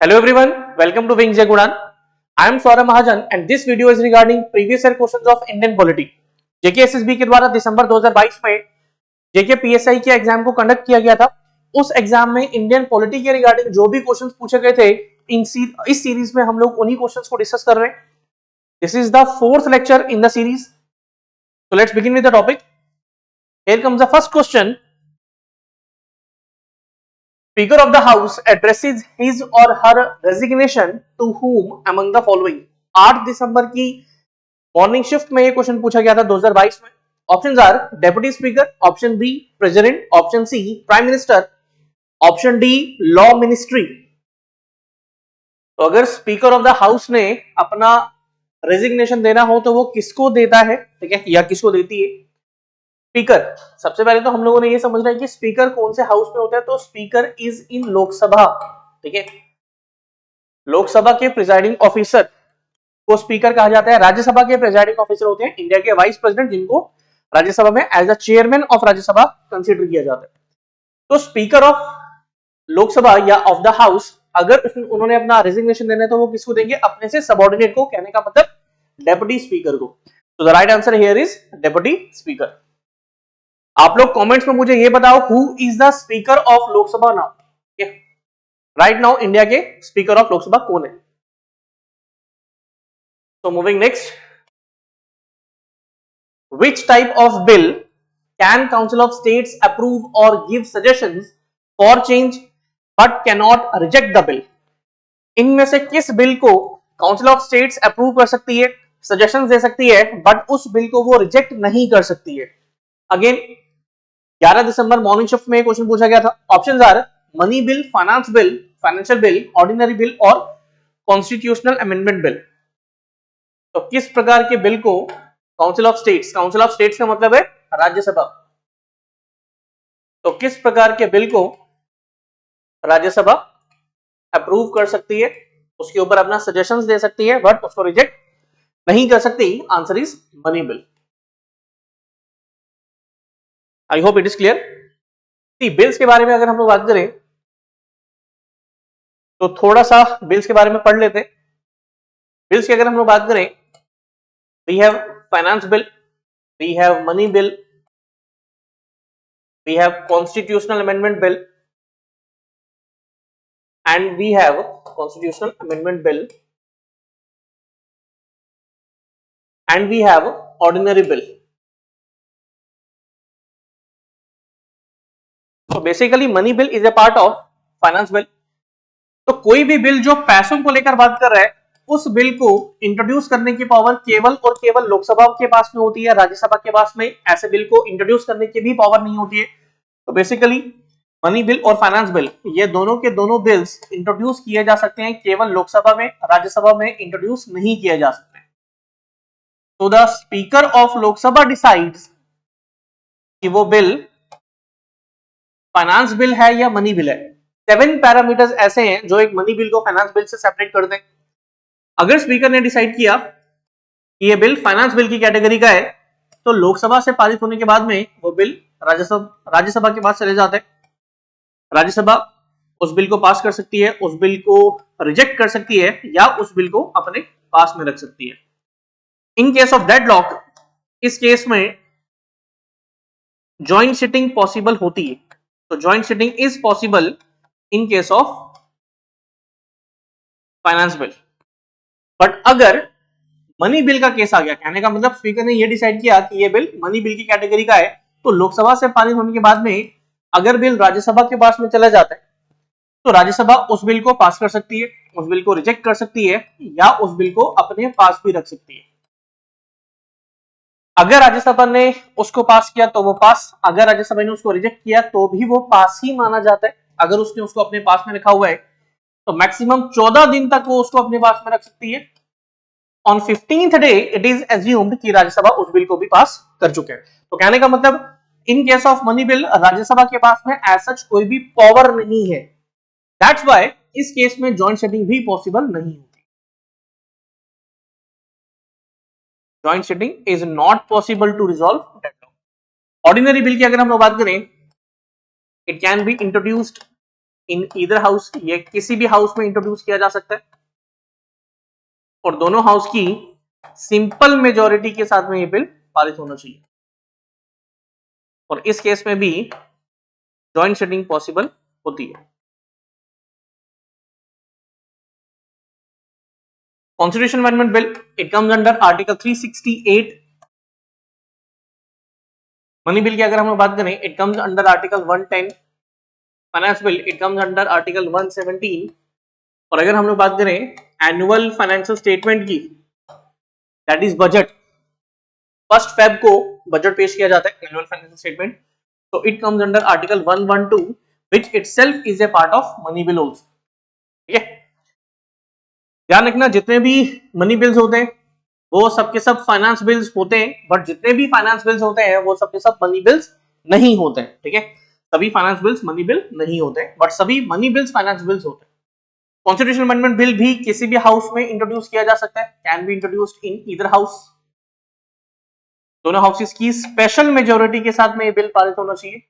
Hello everyone, welcome to Wings Gunan. I am Saurabh Mahajan and this video is regarding previous year questions of Indian polity. JKSSB के द्वारा दिसंबर 2022 में JK PSI के exam को conduct किया गया था। उस एग्जाम में इंडियन पॉलिटी के रिगार्डिंग जो भी क्वेश्चंस पूछे गए थे इस सीरीज में हम लोग उन्हीं क्वेश्चंस को डिस्कस कर रहे हैं। This is the fourth lecture in the series. So let's begin with the topic. Here comes the first question. Speaker of the House addresses his or her resignation to whom among the following? 8 दिसंबर की morning shift में ये question पूछा गया था 2022 में। Options are deputy speaker, option B president, option C prime minister, option D law ministry. तो अगर speaker of the house ने अपना रेजिग्नेशन देना हो तो वो किसको देता है, ठीक है, या किसको देती है? स्पीकर। सबसे पहले तो हम लोगों ने ये समझना है कि स्पीकर कौन से हाउस में होता है। तो स्पीकर इज इन लोकसभा, ठीक है। लोकसभा के प्रिजाइडिंग ऑफिसर को स्पीकर कहा जाता है। राज्यसभा के प्रिजाइडिंग ऑफिसर होते हैं इंडिया के वाइस प्रेसिडेंट, जिनको राज्यसभा में as the chairman of Rajya Sabha consider किया जाता है। तो स्पीकर ऑफ लोकसभा या ऑफ द हाउस, अगर उन्होंने अपना रेजिग्नेशन देना है तो वो किसको देंगे? अपने से सबऑर्डिनेट को। कहने का मतलब डेप्यूटी स्पीकर को। तो the right answer here is deputy speaker. आप लोग कमेंट्स में मुझे ये बताओ, who is the speaker of Lok Sabha now? Right now India के स्पीकर ऑफ लोकसभा कौन है? So moving next, which type of bill can Council of States approve or give suggestions for change but cannot reject the bill? इनमें से किस bill को council of states approve कर सकती है, सजेशंस दे सकती है, बट उस बिल को वो रिजेक्ट नहीं कर सकती है? अगेन 11 दिसंबर मॉर्निंग शिफ्ट में क्वेश्चन पूछा गया था। Options are money bill, finance bill, financial bill, ordinary bill और कॉन्स्टिट्यूशनल अमेंडमेंट बिल। तो किस प्रकार के बिल को काउंसिल ऑफ स्टेट्स का मतलब है राज्यसभा, तो किस प्रकार के बिल को राज्यसभा अप्रूव कर सकती है, उसके ऊपर अपना सजेशंस दे सकती है, बट उसको रिजेक्ट नहीं कर सकती? Answer is money bill. I hope it is clear. Bills के बारे में अगर हम लोग बात करें तो थोड़ा सा बिल्स के बारे में पढ़ लेते। बिल्स की अगर हम लोग बात करें, we have finance bill, we have money bill, we have constitutional amendment bill and we have constitutional amendment bill and we have ordinary bill. तो basically money bill is a part of finance bill. तो कोई भी bill जो पैसों को लेकर बात कर रहा है, उस बिल को इंट्रोड्यूस करने की पावर केवल और केवल लोकसभा के पास में होती है, राज्यसभा के पास में ऐसे बिल को इंट्रोड्यूस करने की भी पावर नहीं होती है। तो बेसिकली मनी बिल और फाइनेंस बिल, ये दोनों के दोनों बिल्स इंट्रोड्यूस किए जा सकते हैं, केवल लोकसभा में, राज्यसभा में इंट्रोड्यूस नहीं किए जा सकते। तो the speaker of Lok Sabha decides कि वो बिल फाइनेंस बिल है या मनी बिल है। 7 पैरामीटर्स ऐसे हैं जो एक मनी बिल को फाइनेंस बिल से सेपरेट करते हैं। अगर स्पीकर ने डिसाइड किया कि ये बिल फाइनेंस बिल की कैटेगरी का है, तो लोकसभा से पारित होने के बाद में वो बिल राज्यसभा के पास चले जाते हैं। राज्यसभा उस बिल को पास कर सकती है, उस बिल को रिजेक्ट कर सकती है, या उस बिल को अपने पास में रख सकती है। इन केस ऑफ डेडलॉक, इस केस में ज्वाइंट सिटिंग पॉसिबल होती है। तो joint sitting is possible in case of finance bill. But अगर मनी बिल का केस आ गया, कहने का मतलब स्पीकर ने यह डिसाइड किया कि यह बिल मनी बिल की कैटेगरी का है, तो लोकसभा से पारित होने के बाद में अगर बिल राज्यसभा के पास में चला जाता है, तो राज्यसभा उस बिल को पास कर सकती है, उस बिल को रिजेक्ट कर सकती है, या उस बिल को अपने पास भी रख सकती है। अगर राज्यसभा ने उसको पास किया तो वो पास, अगर राज्यसभा ने उसको रिजेक्ट किया तो भी वो पास ही माना जाता है। अगर उसने उसको अपने पास में रखा हुआ है तो मैक्सिमम 14 दिन तक वो उसको अपने पास में रख सकती है। On 15th day it is assumed कि राज्यसभा उस बिल को भी पास कर चुके हैं। तो कहने का मतलब इन case of money bill Rajya Sabha के पास में एज सच कोई भी पावर नहीं है। दैट्स व्हाई इस केस में जॉइंट सिटिंग भी पॉसिबल नहीं होती। Joint sitting is not possible to resolve deadlock. Ordinary bill की अगर हम लोग बात करें, it can be introduced in either house, ये किसी भी हाउस में इंट्रोड्यूस किया जा सकता है और दोनों हाउस की सिंपल मेजॉरिटी के साथ में ये बिल पारित होना चाहिए और इस केस में भी जॉइंट सिटिंग पॉसिबल होती है। Constitution amendment bill, it comes under article 368। Money bill की अगर हम लोग बात करें, it comes under article 110। Finance bill, it comes under article 117। और अगर हम लोग बात करें एनुअल फाइनेंशियल स्टेटमेंट की, दैट इज बजट, 1 फेब को बजट पेश किया जाता है, एनुअल फाइनेंशियल स्टेटमेंट, तो it comes under article 112 which itself is a part of money bill also. ठीक है, ध्यान रखना जितने भी मनी बिल्स होते हैं वो सबके सब फाइनेंस बिल्स होते हैं, बट जितने भी फाइनेंस बिल्स होते हैं वो सबके सब मनी बिल्स नहीं होते हैं। ठीक है, सभी फाइनेंस बिल्स मनी बिल नहीं होते, बट सभी मनी बिल्स फाइनेंस बिल्स होते हैं। कॉन्स्टिट्यूशन अमेंडमेंट बिल भी किसी भी हाउस में इंट्रोड्यूस किया जा सकता है, can be introduced in either house. दोनों हाउसेस की स्पेशल मेजॉरिटी के साथ में ये बिल पारित होना चाहिए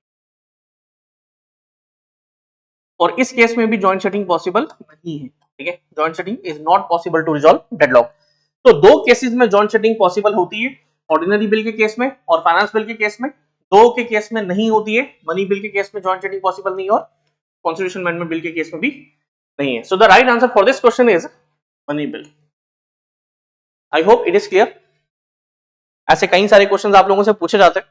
और इस केस में भी जॉइंट सेटिंग पॉसिबल नहीं है। ठीक है, joint setting is not possible to resolve deadlock. तो दो केसेस में जॉइंट सेटिंग पॉसिबल होती है, ऑर्डिनरी बिल के केस में और फाइनेंस बिल के केस में। दो के केस में नहीं होती है, मनी बिल के केस में जॉइंट सेटिंग पॉसिबल नहीं और कॉन्स्टिट्यूशन अमेंडमेंट बिल के केस में भी नहीं है। सो the right answer for this question is money bill. I hope it is clear. ऐसे कई सारे क्वेश्चंस आप लोगों से पूछे जाते हैं।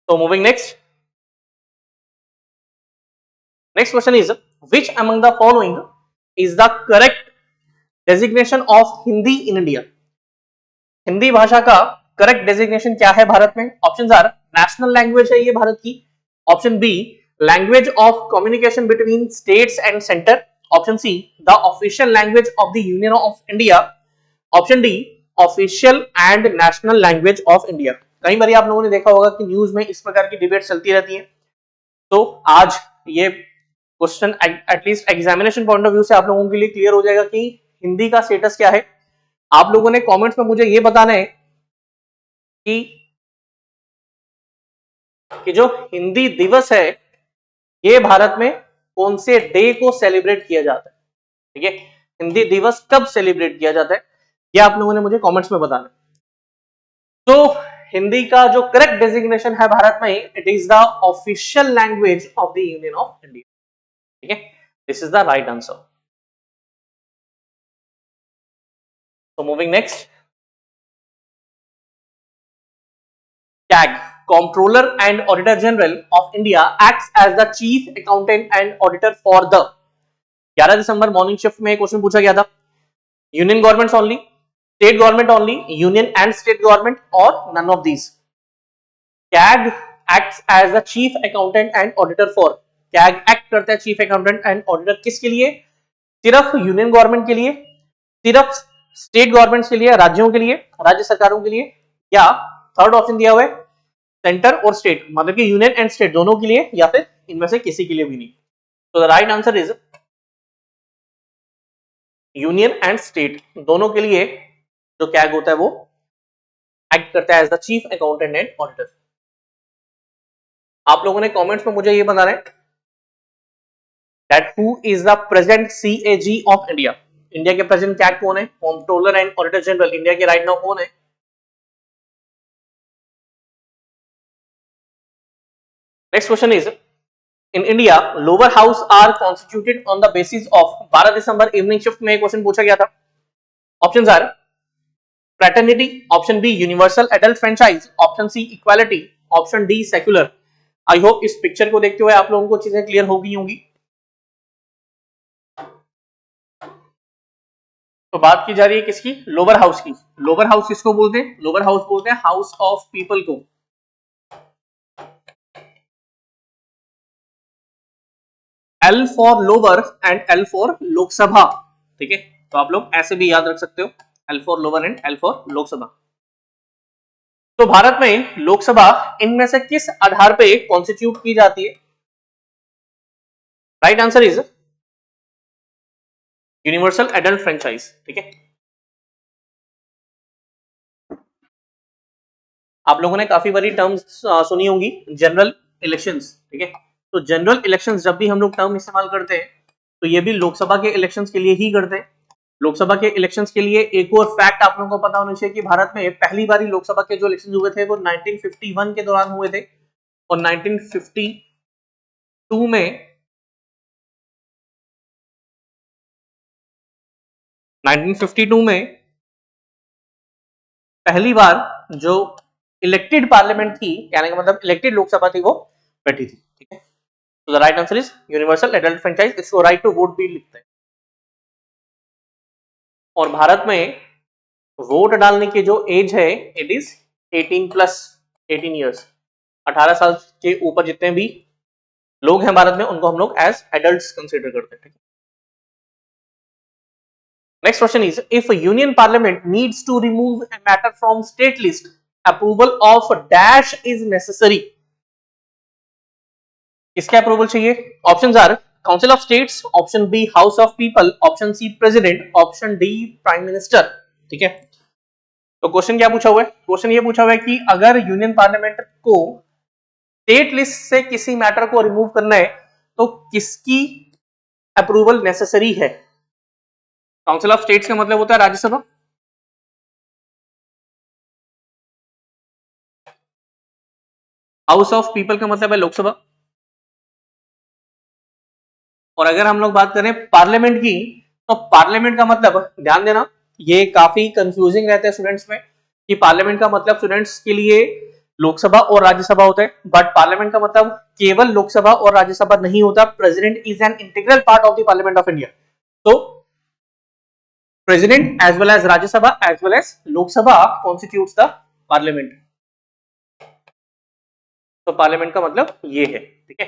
तो moving next, next question is which among the following is the correct designation of Hindi in India? Hindi भाषा का करेक्ट डेजिग्नेशन क्या है भारत में? ऑप्शंस आर नेशनल लैंग्वेज है ये भारत की, option B language of communication between states and centre, option C the official language of the union of India, option D official and national language of India. कई बार आप लोगों ने देखा होगा कि न्यूज में इस प्रकार की डिबेट चलती रहती है, तो आज ये question at least examination point of view से आप लोगों के लिए क्लियर हो जाएगा कि हिंदी का स्टेटस क्या है। आप लोगों ने कमेंट्स में मुझे ये बताना है कि जो हिंदी दिवस है ये भारत में कौन से डे को सेलिब्रेट किया जाता है। ठीक है, हिंदी दिवस कब सेलिब्रेट किया जाता है ये आप लोगों ने मुझे कमेंट्स में बताना है। तो हिंदी का जो करेक्ट डेजिग्नेशन है भारत में, it is the official language of the union of India. ठीक है, this is the right answer. So moving next, CAG, Comptroller and Auditor General of India, acts as the Chief Accountant and Auditor for the 11 दिसंबर morning shift में question पूछा गया था, union government only, state government only, union and state government और none of these. CAG acts as the Chief Accountant and Auditor for, CAG act करता है chief accountant and auditor किसके लिए? सिर्फ यूनियन गवर्नमेंट के लिए, सिर्फ स्टेट गवर्नमेंट के लिए, राज्यों के लिए, राज्य सरकारों के लिए, या थर्ड ऑप्शन दिया हुआ है सेंटर और स्टेट, मतलब कि यूनियन एंड स्टेट दोनों के लिए, या फिर इनमें से किसी के लिए भी नहीं। तो the right answer is union and state, दोनों के लिए जो कैग होता है वो एक्ट करता है as the chief accountant and auditor. आप लोगों ने कमेंट्स में मुझे ये बता रहे हैं that who is the present CAG of India. India के प्रेजेंट कैग कौन है? Controller and auditor general India के राइट नाउ कौन है? Next question is in India lower house are constituted on the basis of, 12 दिसंबर evening shift में question पूछा गया था। Options are fraternity, option B universal adult franchise, option C equality, option D secular. I hope इस picture को देखते हुए आप लोगों को चीजें क्लियर हो गई होंगी। तो बात की जा रही है किसकी? लोअर हाउस की। लोअर हाउस किसको बोलते हैं? लोअर हाउस बोलते हैं हाउस ऑफ पीपल को। L for lower and L for Lok Sabha. ठीक है, तो आप लोग ऐसे भी याद रख सकते हो, L for lower and L for Lok Sabha. तो भारत में लोकसभा इनमें से किस आधार पे कॉन्स्टिट्यूट की जाती है? Right answer is universal adult franchise. ठीक है, आप लोगों ने काफी बड़ी टर्म्स सुनी होंगी, जनरल इलेक्शंस। ठीक है, तो जनरल इलेक्शंस जब भी हम लोग टर्म इस्तेमाल करते हैं तो ये भी लोकसभा के इलेक्शंस के लिए ही करते हैं। लोकसभा के इलेक्शंस के लिए एक और फैक्ट आप लोगों को पता होना चाहिए कि भारत में पहली बार लोकसभा के जो इलेक्शन हुए थे वो 1951 के दौरान हुए थे और 1952 में 1952 में पहली बार जो इलेक्टेड पार्लियामेंट थी, कहने का मतलब इलेक्टेड लोकसभा थी, वो बैठी थी। ठीक है, तो the right answer is universal adult franchise. इसको राइट टू वोट भी लिखते हैं। और भारत में वोट डालने की जो एज है इट इज 18 ईयर्स। 18 साल के ऊपर जितने भी लोग हैं भारत में उनको हम लोग एज एडल्ट्स कंसीडर करते हैं। Next question is, if a union parliament needs to remove a matter from state list, approval of dash is necessary. किसका अप्रूवल चाहिए? Options are council of states, option B house of people, option C president, option D prime minister. ठीक है, तो question क्या पूछा हुआ है? Question ये पूछा हुआ है कि अगर यूनियन पार्लियामेंट को स्टेट लिस्ट से किसी मैटर को रिमूव करना है तो किसकी अप्रूवल नेसेसरी है? काउंसिल ऑफ स्टेट्स का मतलब होता है राज्यसभा, हाउस ऑफ पीपल का मतलब है लोकसभा, और अगर हम लोग बात करें पार्लियामेंट की तो पार्लियामेंट का मतलब, ध्यान देना ये काफी कंफ्यूजिंग रहता है स्टूडेंट्स में कि पार्लियामेंट का मतलब स्टूडेंट्स के लिए लोकसभा और राज्यसभा होता है, बट पार्लियामेंट का मतलब केवल लोकसभा और राज्यसभा नहीं होता। President is an integral part of the parliament of India. तो president as well as Rajya Sabha as well as Lok Sabha constitutes the parliament. तो पार्लियामेंट का मतलब ये है। ठीक है,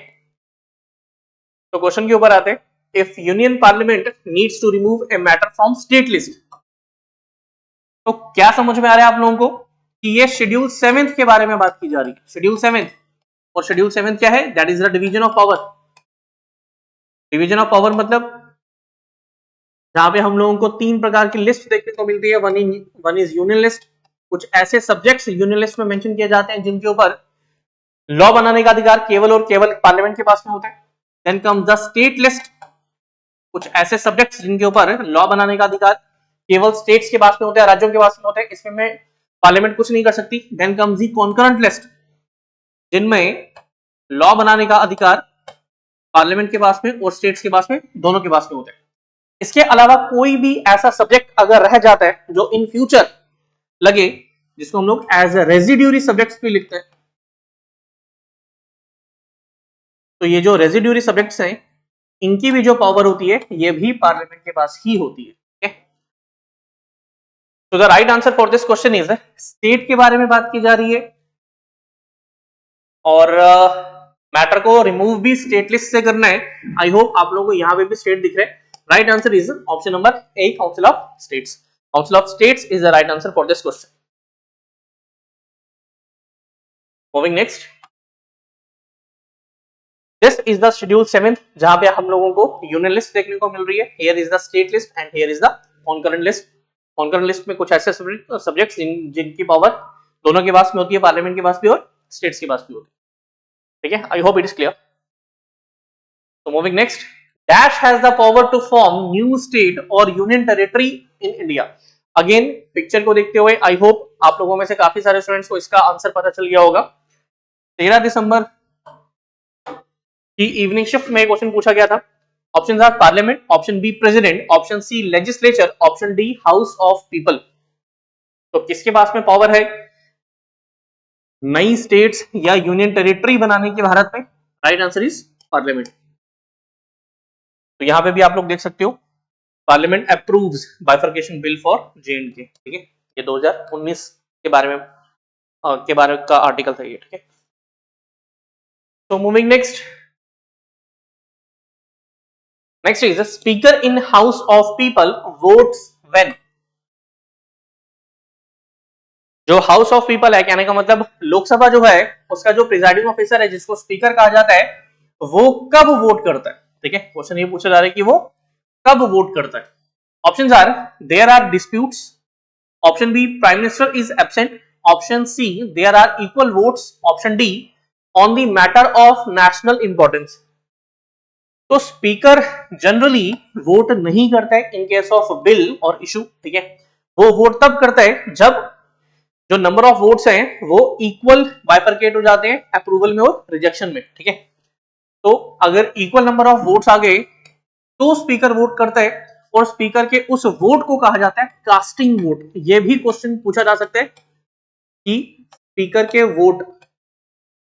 तो क्वेश्चन के ऊपर आते हैं। If union parliament needs to remove a matter from state list, तो क्या समझ में आ रहा है आप लोगों को कि ये शेड्यूल 7th के बारे में बात की जा रही है। शेड्यूल 7th, और शेड्यूल 7th क्या है? That is the division of power. Division of power मतलब जहां पे हम लोगों को 3 प्रकार की लिस्ट देखने को मिलती है। One is union list. कुछ ऐसे सब्जेक्ट्स यूनियन लिस्ट में मेंशन किए जाते हैं जिनके ऊपर लॉ बनाने का अधिकार केवल और केवल पार्लियामेंट के पास में होता है। Then comes the state list. कुछ ऐसे सब्जेक्ट्स जिनके ऊपर लॉ बनाने का अधिकार केवल स्टेट्स के पास में होता है, राज्यों के पास में होता है, इसमें पार्लियामेंट कुछ नहीं कर सकती। Then comes the concurrent list, जिनमें लॉ बनाने का अधिकार पार्लियामेंट के पास में और स्टेट्स के पास में, दोनों के पास में होता है। इसके अलावा कोई भी ऐसा सब्जेक्ट अगर रह जाता है जो इन फ्यूचर लगे, जिसको हम लोग एज रेजिड्यूरी सब्जेक्ट्स भी लिखते हैं, तो ये जो रेजिड्यूरी सब्जेक्ट्स हैं इनकी भी जो पावर होती है ये भी पार्लियामेंट के पास ही होती है। तो the right answer for this question is, state के बारे में बात की जा रही है और मैटर को रिमूव भी स्टेट लिस्ट से करना है। आई होप आप लोगों को यहां पे भी स्टेट दिख रहे हैं। Right answer is option number A, council of states. Council of states is the right answer for this question. Moving next, this is the schedule 7th, जहां पे हम लोगों को यूनियन लिस्ट देखने को मिल रही है। Here is the state list and here is the concurrent list. Concurrent list में कुछ ऐसे सब्जेक्ट्स जिनकी पावर दोनों के पास में होती है, पार्लियामेंट के पास भी और स्टेट्स के पास भी होती है। ठीक है, I hope it is clear. तो moving next, dash has the power to form new state और union territory in India. Again picture को देखते हुए आई होप आप लोगों में से काफी सारे स्टूडेंट्स को इसका आंसर पता चल गया होगा। 13 दिसंबर की इवनिंग शिफ्ट में क्वेश्चन पूछा गया था। Option are parliament, option B president, option C legislature, option D house of people. तो किसके पास में पावर है नई स्टेट्स या यूनियन टेरिटरी बनाने की भारत में? Right answer is parliament. तो यहां पे भी आप लोग देख सकते हो, parliament approves bifurcation bill for J&K। ठीक है, ये 2019 के बारे का आर्टिकल था ये। ठीक है, तो moving next, next is speaker in house of people votes when. जो हाउस ऑफ पीपल है, कहने का मतलब लोकसभा जो है उसका जो प्रिजाइडिंग ऑफिसर है जिसको स्पीकर कहा जाता है, वो कब वोट करता है? ठीक है, क्वेश्चन ये पूछा जा रहा है कि वो कब वोट करता है। Options are there are disputes, option B prime minister is absent, option C there are equal votes, option D on the matter of national importance. तो स्पीकर जनरली वोट नहीं करता है इन केस ऑफ बिल और issue, ठीक है। वो vote तब करता है जब जो नंबर ऑफ वोट्स हैं वो इक्वल बाइफरकेट हो जाते हैं अप्रूवल में और रिजेक्शन में, ठीक है। तो अगर इक्वल नंबर ऑफ वोट्स आ गए तो स्पीकर वोट करता है, और स्पीकर के उस वोट को कहा जाता है कास्टिंग वोट। ये भी क्वेश्चन पूछा जा सकता है कि स्पीकर के वोट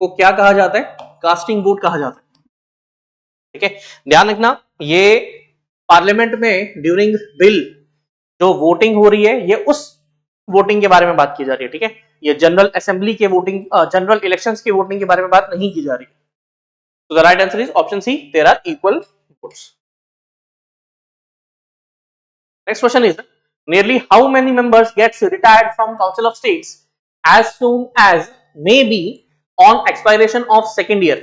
को क्या कहा जाता है, कास्टिंग वोट कहा जाता है, ठीक है। ध्यान रखना, ये पार्लियामेंट में ड्यूरिंग बिल जो वोटिंग हो रही है ये उस वोटिंग के बारे में बात की जा रही है, ठीक है। ये जनरल असेंबली के वोटिंग, जनरल इलेक्शंस की वोटिंग के बारे में बात नहीं की जा रही। तो the right answer is option C, there are equal votes. Next question is, nearly how many members gets retired from Council of States as soon as may be on expiration of second year?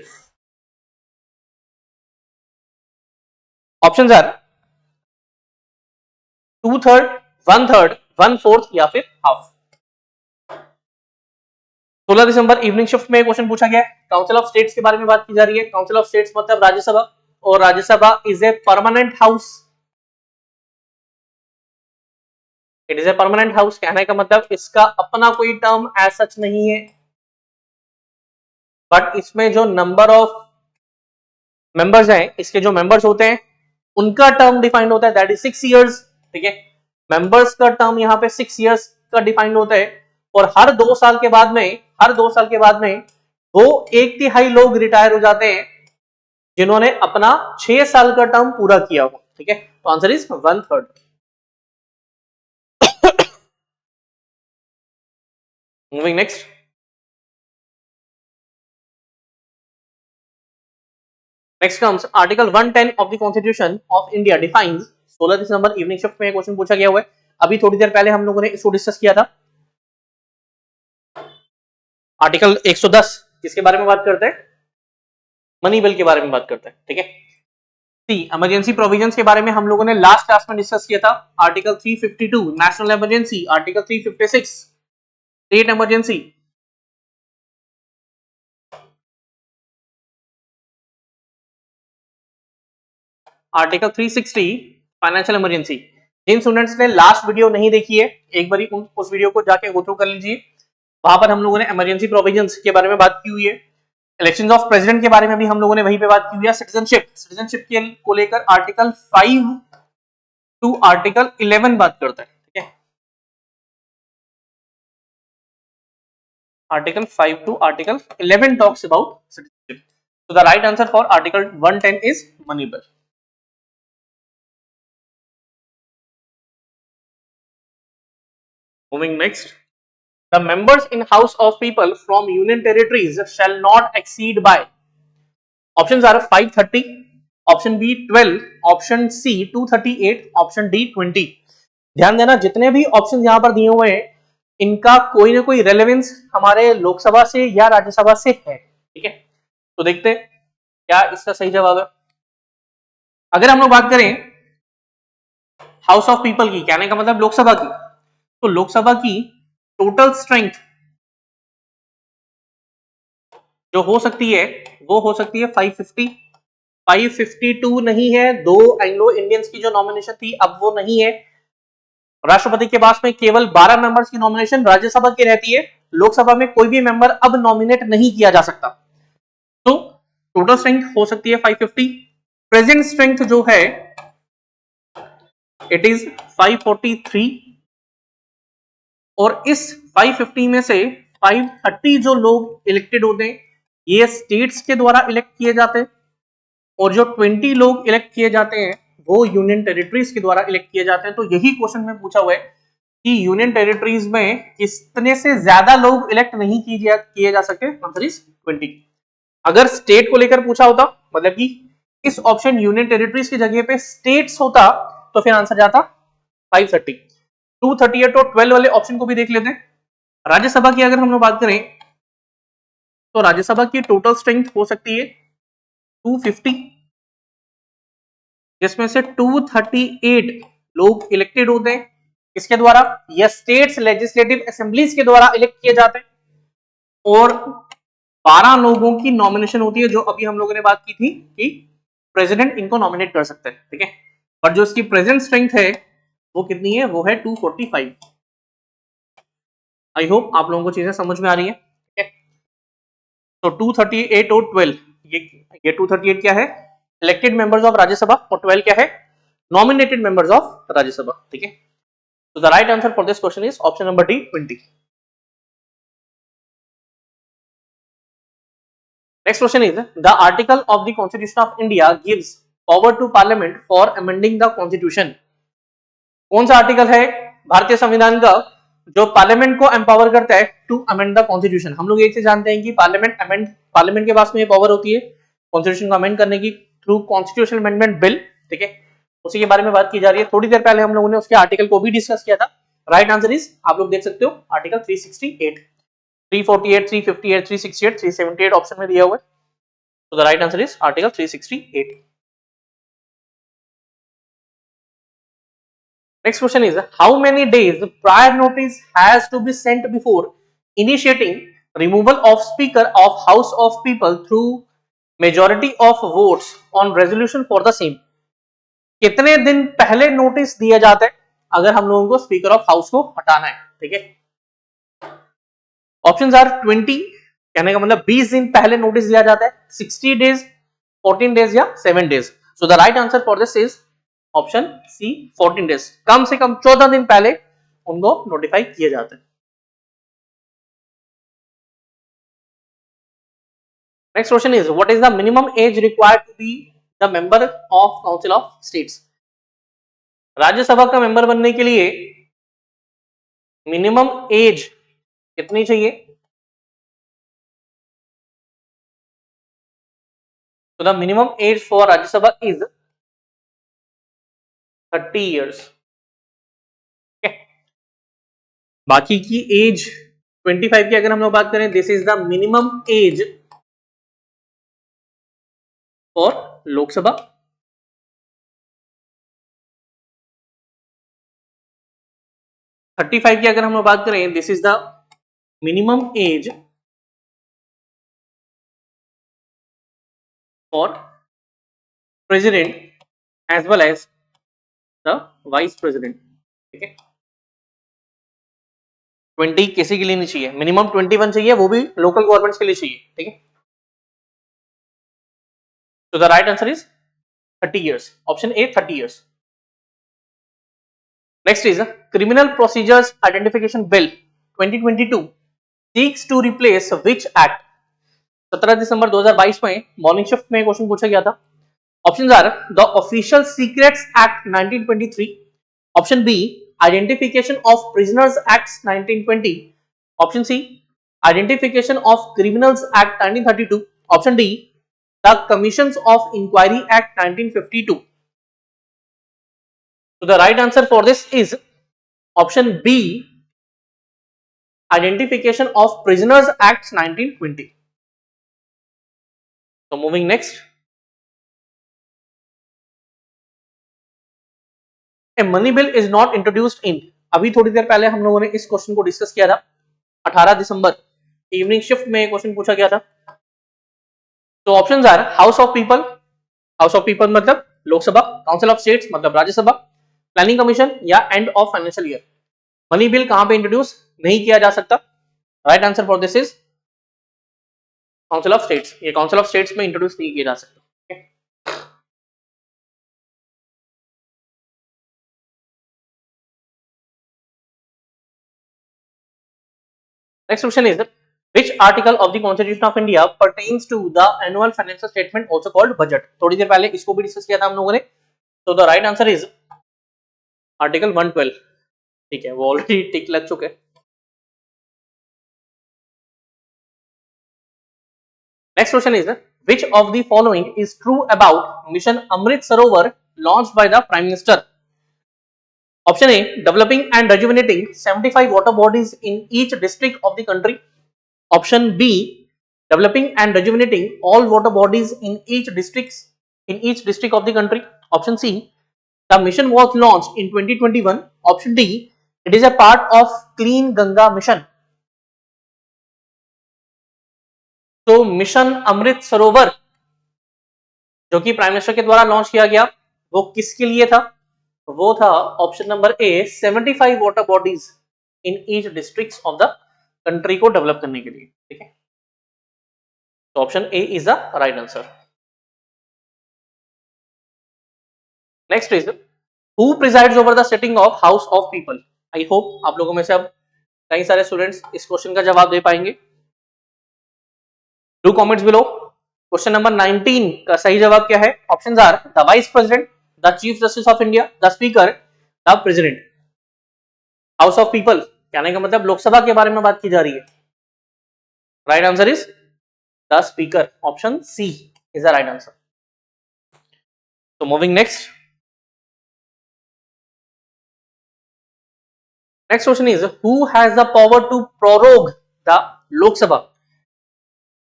Options are 2/3, 1/3, 1/4 या फिर half. 16 दिसंबर evening shift में question पूछा गया है। Council of states के बारे में बात की जा रही है। काउंसिल ऑफ स्टेट्स मतलब राज्यसभा, और Rajya Sabha is a permanent house. It is a permanent house, कहने का मतलब इसका अपना कोई टर्म एज सच नहीं है, बट इसमें जो नंबर ऑफ मेंबर्स हैं, इसके जो मेंबर्स होते हैं उनका टर्म डिफाइंड होता है, दैट इज 6 इयर्स, ठीक है। मेंबर्स का टर्म यहाँ पे 6 इयर्स का डिफाइंड होता है, और हर 2 साल के बाद में वो 1/3 लोग रिटायर हो जाते हैं जिन्होंने अपना 6 साल का टर्म पूरा किया हो, ठीक है। तो answer is 1/3। Moving next, next comes article 110 of the constitution of India defines. 16 December evening shift में क्वेश्चन पूछा गया हुआ है। अभी थोड़ी देर पहले हम लोगों ने इसको डिस्कस किया था। आर्टिकल 110 किसके बारे में बात करते हैं, मनी बिल के बारे में बात करते हैं, ठीक है। सी इमरजेंसी प्रोविजंस के बारे में हम लोगों ने लास्ट क्लास में डिस्कस किया था। Article 352 national emergency, article 356 state emergency, article 360 financial emergency. जिन स्टूडेंट्स ने लास्ट वीडियो नहीं देखी है, एक बार उस वीडियो को जाके गो थ्रू कर लीजिए। वहां पर हम लोगों ने इमरजेंसी प्रोविजंस के बारे में बात की हुई है। इलेक्शंस ऑफ प्रेसिडेंट के बारे में भी हम लोगों ने वहीं पे बात की हुई है। सिटीजनशिप के को लेकर आर्टिकल 5 टू आर्टिकल 11 बात करता है, ठीक है। Article 5 to article 11 talks about citizenship. So the right answer for article 110 is money bill. Moving next, the members in House of People from Union Territories shall not exceed by. Options are 530, option B 12, option C 238, option D 20. ध्यान देना, जितने भी option यहाँ पर दिए हुए हैं इनका कोई ना कोई रेलेवेंस हमारे लोकसभा से या राज्यसभा से है, ठीक है। तो देखते हैं क्या इसका सही जवाब है। अगर हम लोग बात करें हाउस ऑफ पीपल की, कहने का मतलब लोकसभा की, तो लोकसभा की टोटल स्ट्रेंथ जो हो सकती है वो हो सकती है 550, 552 नहीं है। 2 एंग्लो इंडियंस की जो नॉमिनेशन थी अब वो नहीं है। राष्ट्रपति के पास में केवल 12 मेंबर्स की नॉमिनेशन राज्यसभा की रहती है। लोकसभा में कोई भी मेंबर अब नॉमिनेट नहीं किया जा सकता। तो टोटल स्ट्रेंथ हो सकती है 550। प्रेजेंट स्ट्रेंथ जो है इट इज 543, और इस 550 में से 530 जो लोग इलेक्टेड होते हैं ये स्टेट्स के द्वारा इलेक्ट किए जाते हैं, और जो 20 लोग इलेक्ट किए जाते हैं वो यूनियन टेरिटरीज के द्वारा इलेक्ट किए जाते हैं। तो यही क्वेश्चन में पूछा हुआ है कि यूनियन टेरिटरीज में कितने से ज्यादा लोग इलेक्ट नहीं किए जा सकते, आंसर इज 20। अगर स्टेट को लेकर पूछा होता, मतलब कि इस ऑप्शन यूनियन टेरिटरीज की जगह पे स्टेट्स होता, तो फिर आंसर जाता 530। 238 और 12 वाले ऑप्शन को भी देख लेते हैं। राज्यसभा की अगर हम लोग बात करें तो राज्यसभा की टोटल स्ट्रेंथ हो सकती है 250, जिसमें से 238 लोग इलेक्टेड होते हैं इसके द्वारा, या स्टेट्स लेजिस्लेटिव असेंबलीज के द्वारा इलेक्ट किए जाते हैं, और 12 लोगों की नॉमिनेशन होती है, जो अभी हम लोगों ने बात की थी कि प्रेसिडेंट इनको नॉमिनेट कर सकते हैं, ठीक है। पर जो इसकी प्रेजेंट स्ट्रेंथ है वो कितनी है, वो है 245। आई होप आप लोगों को चीजें समझ में आ रही है, ठीक है। तो 238 और 12, ये 238 क्या है, इलेक्टेड मेंबर्स ऑफ राज्यसभा, और 12 क्या है, नॉमिनेटेड मेंबर्स ऑफ राज्यसभा, ठीक है। So the right answer for this question is option number D, 20. Next question is, the article of the Constitution of India gives power to Parliament for amending the Constitution. कौन सा article है भारतीय संविधान का जो parliament को empower करता है टू अमेंड द कॉन्स्टिट्यूशन? हम लोग एक से जानते हैं कि पार्लियामेंट के पास में ये पावर होती है कॉन्स्टिट्यूशन को अमेंड करने की थ्रू कॉन्स्टिट्यूशनल अमेंडमेंट बिल, ठीक है। उसी के बारे में बात की जा रही है। थोड़ी देर पहले हम लोगों ने उसके आर्टिकल को भी डिस्कस किया था। राइट आंसर इज, आप लोग देख सकते हो, आर्टिकल 368, 348, 358, 368, 378 ऑप्शन में दिया हुआ है। तो the right answer is article 368। Next question is, how many days prior notice has to be sent before initiating removal of Speaker of House of People through majority of votes on resolution for the same? कितने दिन पहले notice दिया जाता है अगर हम लोगों को स्पीकर ऑफ हाउस को हटाना है, ठीक है। ऑप्शंस आर 20, कहने का मतलब 20 दिन पहले नोटिस दिया जाता है, 60 डेज, 14 डेज या 7 days. So the right answer for this is option C, 14 days. कम से कम 14 दिन पहले उनको नोटिफाई किया जाता है। Next question is, what is the minimum age required to be the member of council of states? Rajya Sabha का मेंबर बनने के लिए मिनिमम एज कितनी चाहिए? तो the minimum age for Rajya Sabha is 30 years। बाकी की एज 25 की अगर हम लोग बात करें, this is the minimum age for Lok Sabha. Thirty five की अगर हम लोग बात करें, this is the minimum age for president as well as the vice president, ठीक है। 20 किसी के लिए नहीं चाहिए, मिनिमम 21 चाहिए, वो भी लोकल गवर्नमेंट्स के लिए चाहिए, ठीक है। So the right answer is 30 years. Option A, 30 years. Next is Criminal Procedures Identification Bill 2022 seeks to replace which act? 17 दिसंबर 2022 में मॉर्निंग शिफ्ट में क्वेश्चन पूछा गया था। Options are the official secrets act 1923, option B identification of prisoners act 1920, option C identification of criminals act 1932, option D the Commissions of Inquiry Act 1952. So the right answer for this is option B, Identification of Prisoners Act 1920. So moving next, a money bill is not introduced in, अभी थोड़ी देर पहले हम लोगों ने इस question को discuss किया था। 18 दिसंबर इवनिंग शिफ्ट में क्वेश्चन पूछा गया था। तो options are house of people मतलब लोकसभा, काउंसिल ऑफ स्टेट्स मतलब राज्यसभा, प्लानिंग कमीशन या end of financial year. Money bill कहां पे इंट्रोड्यूस नहीं किया जा सकता? Right answer for this is council of states. ये काउंसिल ऑफ स्टेट्स में इंट्रोड्यूस नहीं किया जा सकता। Next question is, which article of the Constitution of India pertains to the annual financial statement also called budget? थोड़ी देर पहले इसको भी डिस्कस किया था हम लोगों ने। तो the right answer is article 112, ठीक है, वो ऑलरेडी टिक लग चुके। Next question is, which of the following is true about Mission Amrit Sarovar launched by the Prime Minister? Option A, developing and rejuvenating 75 water bodies in each district of the country. Option B, developing and rejuvenating all water bodies in each district of the country. Option C, the mission was launched in 2021. Option D, it is a part of Clean Ganga mission. तो mission Amrit Sarovar जो कि prime minister के द्वारा launch किया गया, वो किसके लिए था? वो था option number A 75 water bodies in each district of the country को डेवलप करने के लिए। ठीक है, तो option A is the right answer. Next is who presides over the sitting of house of people. I hope आप लोगों में से अब कई सारे स्टूडेंट्स इस क्वेश्चन का जवाब दे पाएंगे। Do comments below. Question number 19 का सही जवाब क्या है? Options are the vice president, the chief justice of India, the speaker, the president. House of people कहने का मतलब लोकसभा के बारे में बात की जा रही है। Right answer is the speaker, option C is the right answer. तो moving next question is who has the power to prorogue the Lok Sabha.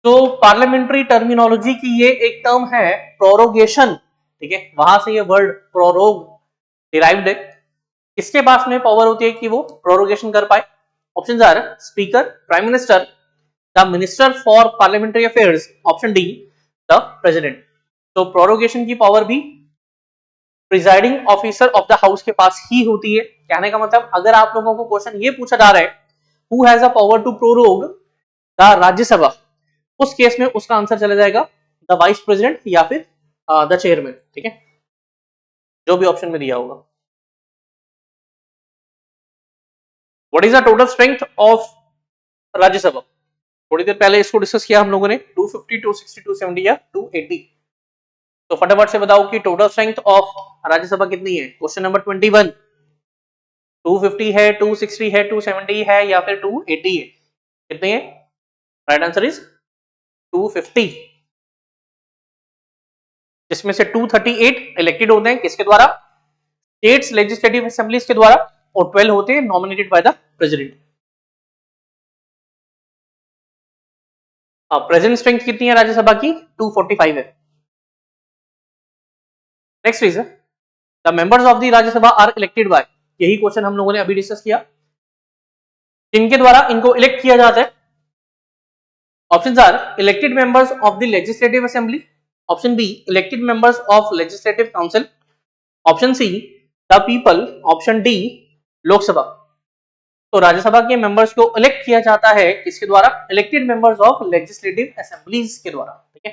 तो पार्लियामेंट्री टर्मिनोलॉजी की ये एक टर्म है प्रोरोगेशन। ठीक है, वहां से ये वर्ड प्रोरोग डिराइव्ड है। किसके पास में पावर होती है कि वो प्रोरोगेशन कर पाए? Options are speaker, prime minister, the minister for parliamentary affairs, option D the president. तो प्रोरोगेशन की पावर भी presiding officer of the house के पास ही होती है। कहने का मतलब अगर आप लोगों को क्वेश्चन ये पूछा जा रहा है who has a power to prorogue the Rajya Sabha, उस केस में उसका आंसर चला जाएगा द वाइस प्रेसिडेंट या फिर द चेयरमैन। ठीक है, जो भी ऑप्शन में दिया होगा। What is the total strength of Rajya Sabha? थोड़ी देर पहले इसको डिस्कस किया हम लोगों ने, 250, 260, 270 या 280। तो फटाफट से बताओ कि टोटल स्ट्रेंथ ऑफ राज्यसभा कितनी है? Question number 21। 250 है, 260 है, 270 है या फिर 280 है? कितनी है? राइट आंसर इज 250, जिसमें से 238 इलेक्टेड होते हैं किसके द्वारा? स्टेट्स लेजिस्लेटिव असेंबलीज के द्वारा, और 12 होते हैं nominated by the president. Present strength कितनी है राज्यसभा की? 245 है। Next is the members of the Rajya Sabha are elected by. यही क्वेश्चन हम लोगों ने अभी डिस्कस किया। किनके द्वारा इनको इलेक्ट किया जाता है? Options are elected members of the legislative assembly, option B elected members of legislative council, option C the people, option D Lok Sabha. तो राज्यसभा के मेंबर्स को इलेक्ट किया जाता है किसके द्वारा? Elected members of legislative assemblies के द्वारा। ठीक है,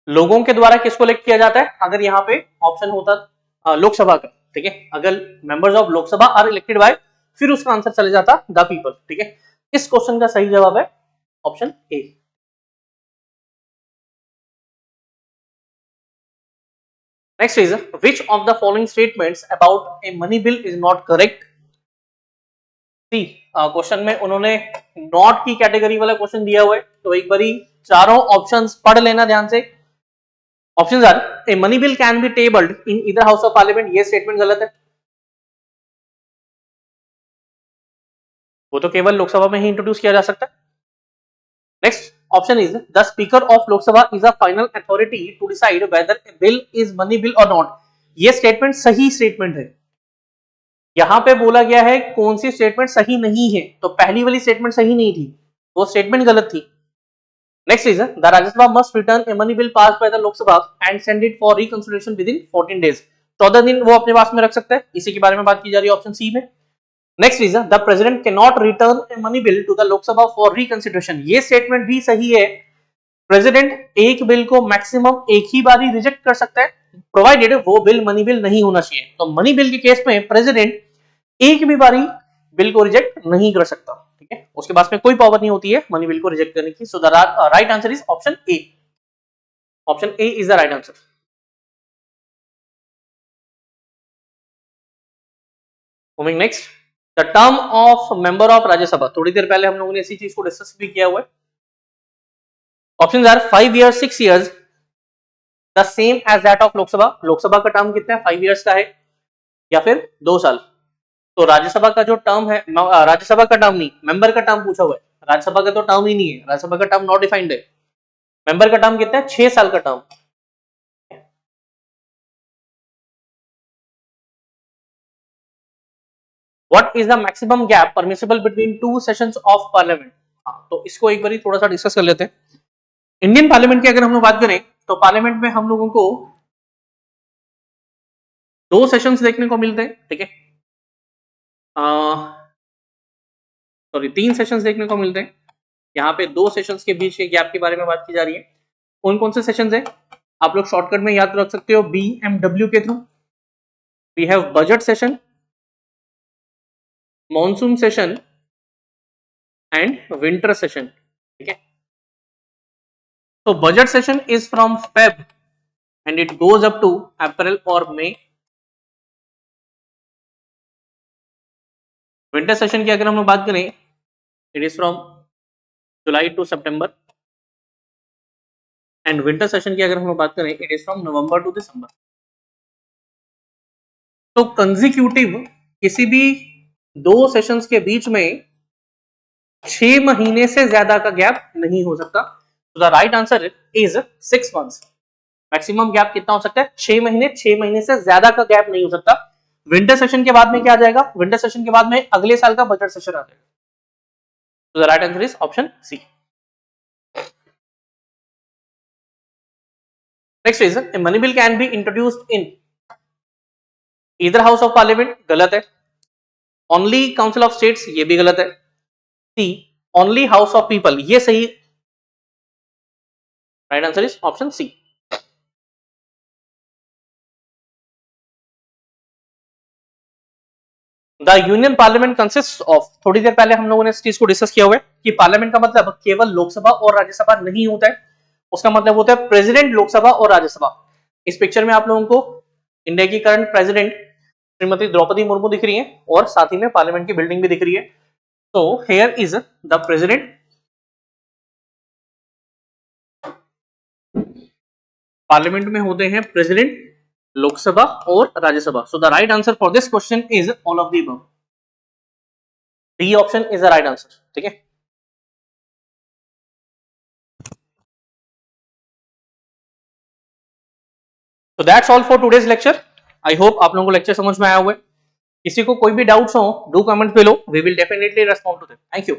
लोगों के द्वारा किसको इलेक्ट किया जाता है? अगर यहाँ पे ऑप्शन होता लोकसभा का, ठीक है, अगर members of Lok Sabha are elected by, फिर उसका आंसर चले जाता द पीपल। ठीक है, इस क्वेश्चन का सही जवाब है option A. Next is which of the following statements about a money bill is not correct. सी क्वेश्चन में उन्होंने नॉट की कैटेगरी वाला क्वेश्चन दिया हुआ है, तो एक बारी चारों ऑप्शंस पढ़ लेना ध्यान से। Options are a money bill can be tabled in either house of parliament, ये स्टेटमेंट गलत है, वो तो केवल लोकसभा में ही इंट्रोड्यूस किया जा सकता है। Next option is the speaker of Lok Sabha is a final authority to decide whether a bill is money bill और नॉट। ये स्टेटमेंट सही स्टेटमेंट है। यहां पे बोला गया है कौन सी स्टेटमेंट सही नहीं है, तो पहली वाली स्टेटमेंट सही नहीं थी, वो स्टेटमेंट गलत थी। Next is the Rajya Sabha must return a money bill pass by the Lok Sabha and send it for reconsideration with in 14 days. 14 दिन वो अपने पास में रख सकता है, इसी के बारे में बात की जा रही है ऑप्शन सी में। Next is the president can not return a money bill to the Lok Sabha for reconsideration. ये स्टेटमेंट भी सही है। प्रेसिडेंट एक बिल को मैक्सिमम एक ही बार ही रिजेक्ट कर सकता है, प्रोवाइडेड वो बिल मनी बिल नहीं होना चाहिए। तो मनी बिल के केस में प्रेसिडेंट एक भी बारी बिल को रिजेक्ट नहीं कर सकता। ठीक है, उसके पास में कोई पावर नहीं होती है मनी बिल को रिजेक्ट करने की। सो the right answer is option A. Option A is the right answer. Moving next, the term of member of Rajya Sabha. थोड़ी देर पहले हम लोगों ने इसी चीज को डिस्कस भी किया हुआ है। Options are 5 years, 6 years, the same as that of Lok Sabha. Lok Sabha का टर्म कितना है? 5 years का है, या फिर 2 साल। तो राज्यसभा का जो टर्म है, राज्यसभा का टर्म नहीं, मेंबर का टर्म पूछा हुआ है। राज्यसभा का तो टर्म ही नहीं है, राज्यसभा का टर्म नॉट डिफाइंड है। मेंबर का टर्म कितना है? 6 साल का term. What is the maximum gap permissible between two sessions of parliament. हाँ, तो इसको एक बार थोड़ा सा डिस्कस कर लेते हैं। इंडियन पार्लियामेंट की अगर हम लोग बात करें तो पार्लियामेंट में हम लोगों को 2 सेशंस देखने को मिलते हैं, ठीक है, सॉरी 3 सेशंस देखने को मिलते हैं। यहाँ पे 2 सेशंस के बीच के गैप के बारे में बात की जा रही है। कौन कौन से सेशंस है आप लोग शॉर्टकट में याद रख सकते हो, BMW के through. We have budget session, monsoon session and winter session, ठीक है। तो budget session is from Feb and it goes up to April और मई। विंटर सेशन की अगर हम लोग बात करें it is from July to September and winter session की अगर हम लोग बात करें it is from November to December. तो कंजिक्यूटिव किसी भी 2 सेशंस के बीच में 6 महीने से ज्यादा का गैप नहीं हो सकता। तो the right answer is 6 months. Maximum gap कितना हो सकता है, 6 महीने। 6 महीने से ज्यादा का गैप नहीं हो सकता। विंटर सेशन के बाद में क्या आ जाएगा, विंटर सेशन के बाद में अगले साल का बजट सेशन आ जाएगा। तो the right answer is option C. Next is a money bill can be introduced in either house of parliament, गलत है। ओनली काउंसिल ऑफ स्टेट्स, ये भी गलत है। C only house of people, ये सही। Right answer is option C. The union parliament consist of, थोड़ी देर पहले हम लोगों ने इस चीज को डिस्कस किया हुआ है कि पार्लियामेंट का मतलब केवल लोकसभा और राज्यसभा नहीं होता है, उसका मतलब होता है प्रेसिडेंट, लोकसभा और राज्यसभा। इस पिक्चर में आप लोगों को इंडिया की करंट प्रेसिडेंट श्रीमती द्रौपदी मुर्मू दिख रही है और साथ ही में पार्लियामेंट की बिल्डिंग भी दिख रही है। तो here is the president. Parliament में होते हैं प्रेसिडेंट, लोकसभा और राज्यसभा। सो the right answer for this question is all of the above. D option is the right answer, ठीक है। तो that's all for today's lecture. I hope आप लोगों को लेक्चर समझ में आया हुआ है। किसी को कोई भी डाउट्स हो do comment below, we will definitely respond to them. Thank you.